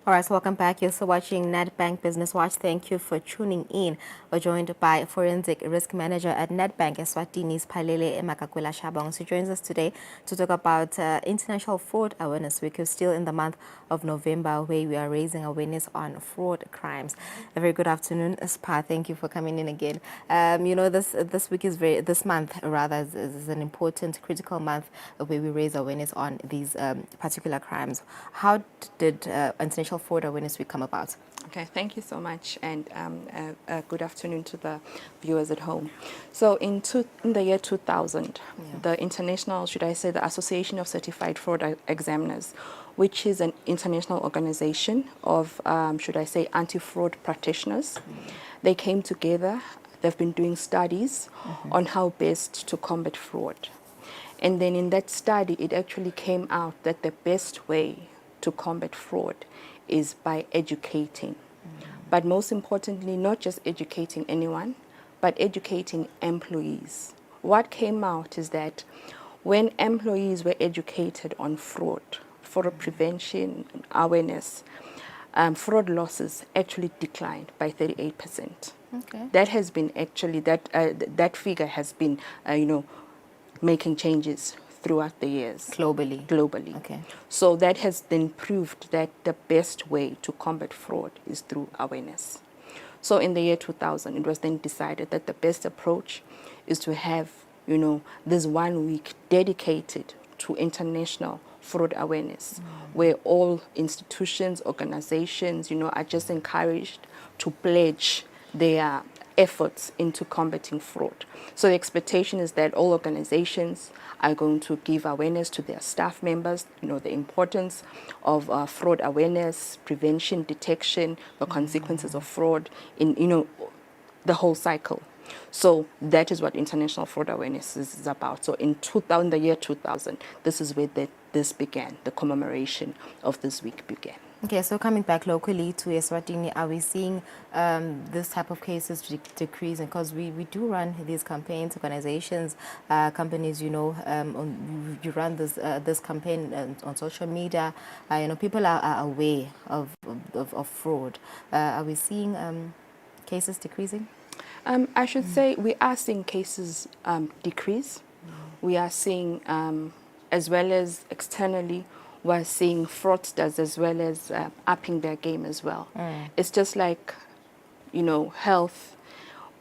All right, so welcome back. You're still watching Nedbank Business Watch. Thank you for tuning in. We're joined by Forensic Risk Manager at Nedbank, Eswatini Palele Emakakwela Shabong. She joins us today to talk about International Fraud Awareness Week. We're still in the month of November, where we are raising awareness on fraud crimes. A very good afternoon, Spa. Thank you for coming in again. This week is this month rather is an important, critical month where we raise awareness on these particular crimes. How did International Fraud Awareness Week come about? Okay, thank you so much, and good afternoon to the viewers at home. So in the year 2000, the international, should I say, the Association of Certified Fraud Examiners, which is an international organization of, should I say, anti-fraud practitioners, they came together. They've been doing studies on how best to combat fraud. And then in that study, it actually came out that the best way to combat fraud is by educating. But most importantly, not just educating anyone, but educating employees. What came out is that when employees were educated on fraud prevention, awareness, fraud losses actually declined by 38%. Okay. That has been actually, that figure has been, making changes throughout the years. Globally. Okay. So that has then proved that the best way to combat fraud is through awareness. So in the year 2000, it was then decided that the best approach is to have, this 1 week dedicated to international fraud awareness, where all institutions, organizations, are just encouraged to pledge their efforts into combating fraud. So the expectation is that all organizations are going to give awareness to their staff members, the importance of fraud awareness, prevention, detection, the consequences of fraud in, the whole cycle. So that is what international fraud awareness is about. So in the year 2000, this is where this began, the commemoration of this week began. Okay, so coming back locally to Eswatini, are we seeing this type of cases decreasing? Because we do run these campaigns, organizations, companies, you run this campaign on social media. People are aware of fraud. Are we seeing cases decreasing? I should say we are seeing cases decrease. We are seeing, as well as externally, we're seeing fraudsters as well as upping their game as well. It's just like, health.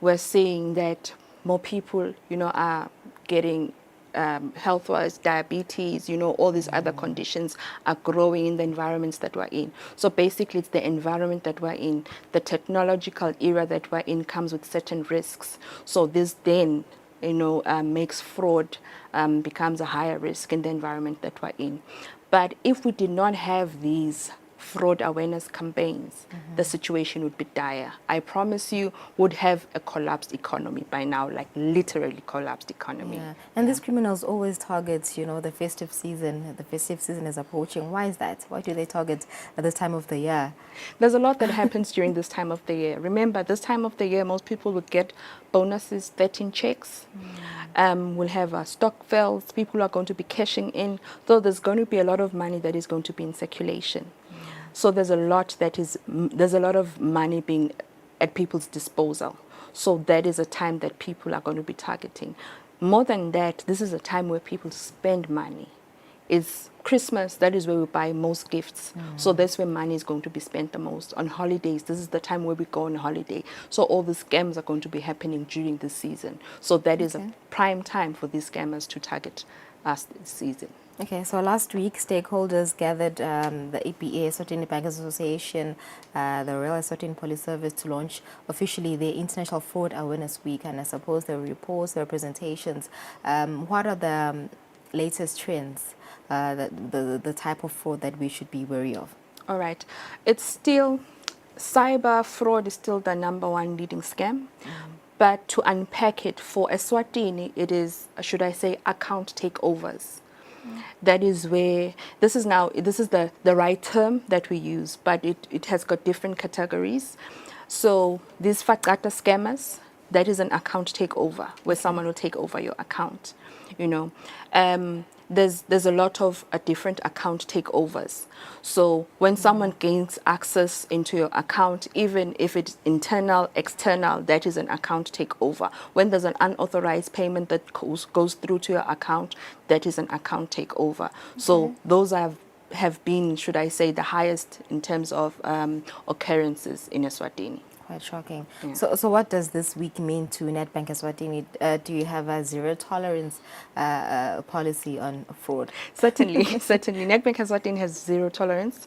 We're seeing that more people, are getting health-wise, diabetes, all these other conditions are growing in the environments that we're in. So basically, it's the environment that we're in. The technological era that we're in comes with certain risks. So this then, makes fraud becomes a higher risk in the environment that we're in. But if we did not have these fraud awareness campaigns, the situation would be dire. I promise you, would have a collapsed economy by now, like literally collapsed economy. Yeah. And these criminals always target, the festive season. The festive season is approaching. Why is that? Why do they target at this time of the year? There's a lot that happens during this time of the year. Remember, this time of the year, most people would get bonuses, 13 checks. We'll have stock fails. People are going to be cashing in. So there's going to be a lot of money that is going to be in circulation. So there's a lot of money being at people's disposal. So that is a time that people are going to be targeting. More than that, this is a time where people spend money. It's Christmas, that is where we buy most gifts. So that's where money is going to be spent the most. On holidays, this is the time where we go on holiday. So all the scams are going to be happening during this season. So that is a prime time for these scammers to target us this season. Okay, so last week, stakeholders gathered the APA, Eswatini Bankers Association, the Royal Eswatini Police Service to launch officially the International Fraud Awareness Week. And I suppose there were reports, there were presentations. What are the latest trends, the type of fraud that we should be wary of? All right. It's still, cyber fraud is still the #1 leading scam. But to unpack it, for Eswatini, it is, should I say, account takeovers. That is where, this is the right term that we use, but it has got different categories. So these Fakata scammers, that is an account takeover, where someone will take over your account, there's a lot of different account takeovers. So when someone gains access into your account, even if it's internal, external, that is an account takeover. When there's an unauthorized payment that goes through to your account, that is an account takeover. So those have been, should I say, the highest in terms of occurrences in Eswatini. Quite shocking. Yeah. So what does this week mean to Nedbank Eswatini? Do you have a zero tolerance policy on fraud? Certainly, certainly. Nedbank Eswatini has zero tolerance,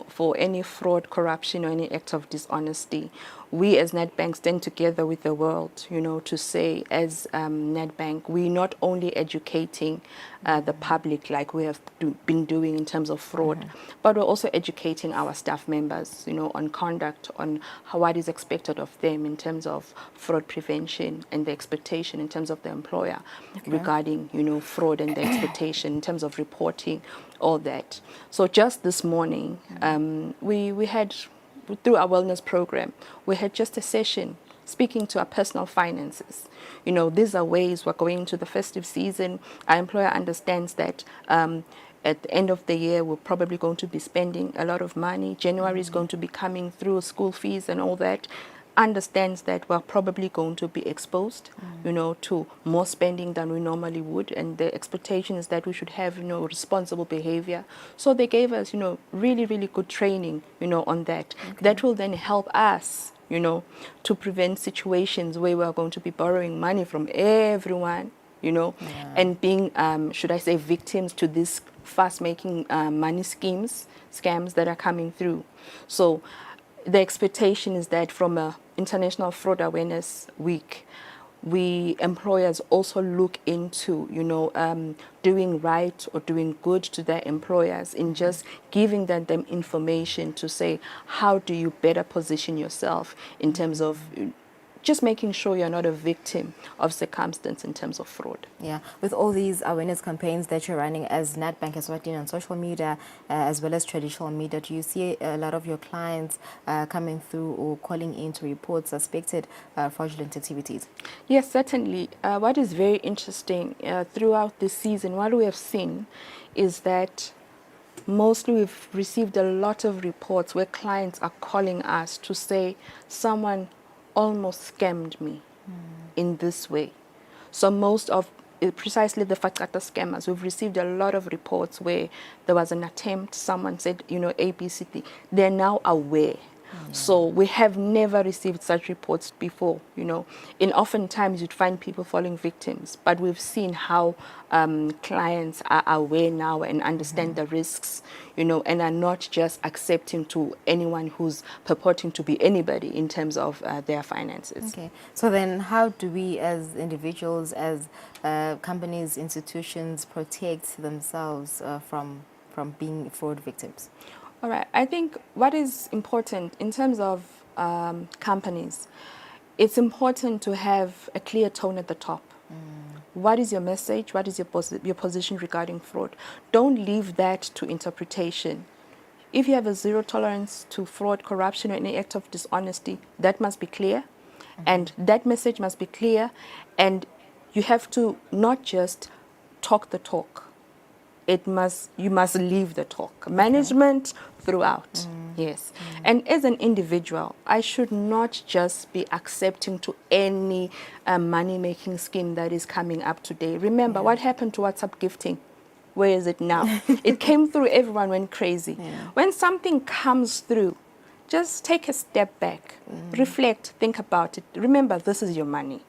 for any fraud, corruption, or any act of dishonesty. We as Nedbank stand together with the world, to say as Nedbank, we're not only educating the public like we have been doing in terms of fraud, but we're also educating our staff members, on conduct, on what is expected of them in terms of fraud prevention and the expectation in terms of the employer regarding, fraud and the expectation in terms of reporting, all that. So just this morning, we had, through our wellness program, we had just a session speaking to our personal finances. These are ways we're going into the festive season. Our employer understands that at the end of the year, we're probably going to be spending a lot of money. January is going to be coming through, school fees and all that. Understands that we're probably going to be exposed, to more spending than we normally would, and the expectation is that we should have, responsible behavior. So they gave us, really, really good training, on that. That will then help us, to prevent situations where we're going to be borrowing money from everyone, and being, should I say, victims to these fast-making money scams that are coming through. So the expectation is that from a International Fraud Awareness Week, we employers also look into, doing right or doing good to their employers in just giving them information to say, how do you better position yourself in terms of just making sure you're not a victim of circumstance in terms of fraud. Yeah, with all these awareness campaigns that you're running as Nedbank Eswatini on social media as well as traditional media, do you see a lot of your clients coming through or calling in to report suspected fraudulent activities? Yes, certainly. What is very interesting throughout this season, what we have seen is that mostly we've received a lot of reports where clients are calling us to say someone almost scammed me in this way. So most of precisely the Fakata scammers, we've received a lot of reports where there was an attempt, someone said, ABCD. They're now aware. So we have never received such reports before, In oftentimes you'd find people falling victims, but we've seen how clients are aware now and understand the risks, and are not just accepting to anyone who's purporting to be anybody in terms of their finances. Okay. So then how do we as individuals, as companies, institutions protect themselves from being fraud victims? All right. I think what is important in terms of companies, it's important to have a clear tone at the top. What is your message? What is your position regarding fraud? Don't leave that to interpretation. If you have a zero tolerance to fraud, corruption, or any act of dishonesty, that must be clear. And that message must be clear. And you have to not just talk the talk. You must leave the talk. Management throughout. Yes. And as an individual, I should not just be accepting to any money-making scheme that is coming up today. Remember, what happened to WhatsApp gifting? Where is it now? It came through, everyone went crazy. When something comes through, just take a step back, reflect, think about it. Remember, this is your money.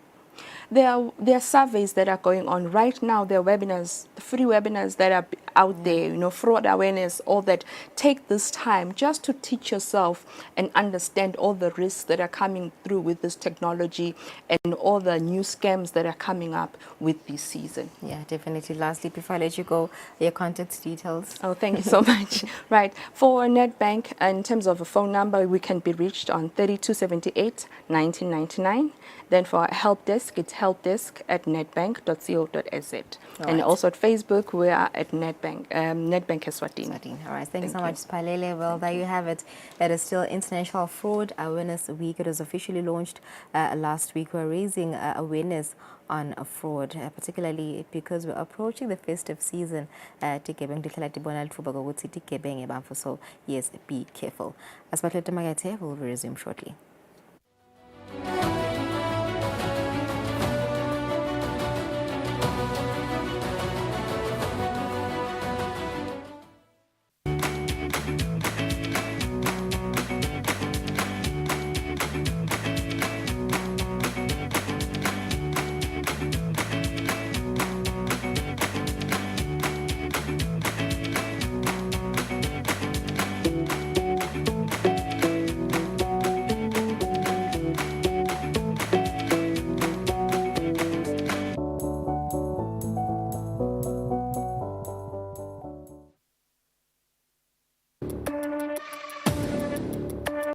There are surveys that are going on right now. There are webinars, free webinars that are out there, fraud awareness, all that. Take this time just to teach yourself and understand all the risks that are coming through with this technology and all the new scams that are coming up with this season. Yeah, definitely. Lastly, before I let you go, your contact details. Oh, thank you so much. Right. For Nedbank, in terms of a phone number, we can be reached on 3278 1999. Then for our help desk, it's helpdesk@nedbank.co.za. And right. also at Facebook, we are at Nedbank, Nedbank Eswatini. All right, thank you so much, Spalele. Well, there you have it. It is still International Fraud Awareness Week. It was officially launched last week. We're raising awareness on fraud, particularly because we're approaching the festive season. So yes, be careful. As we'll resume shortly.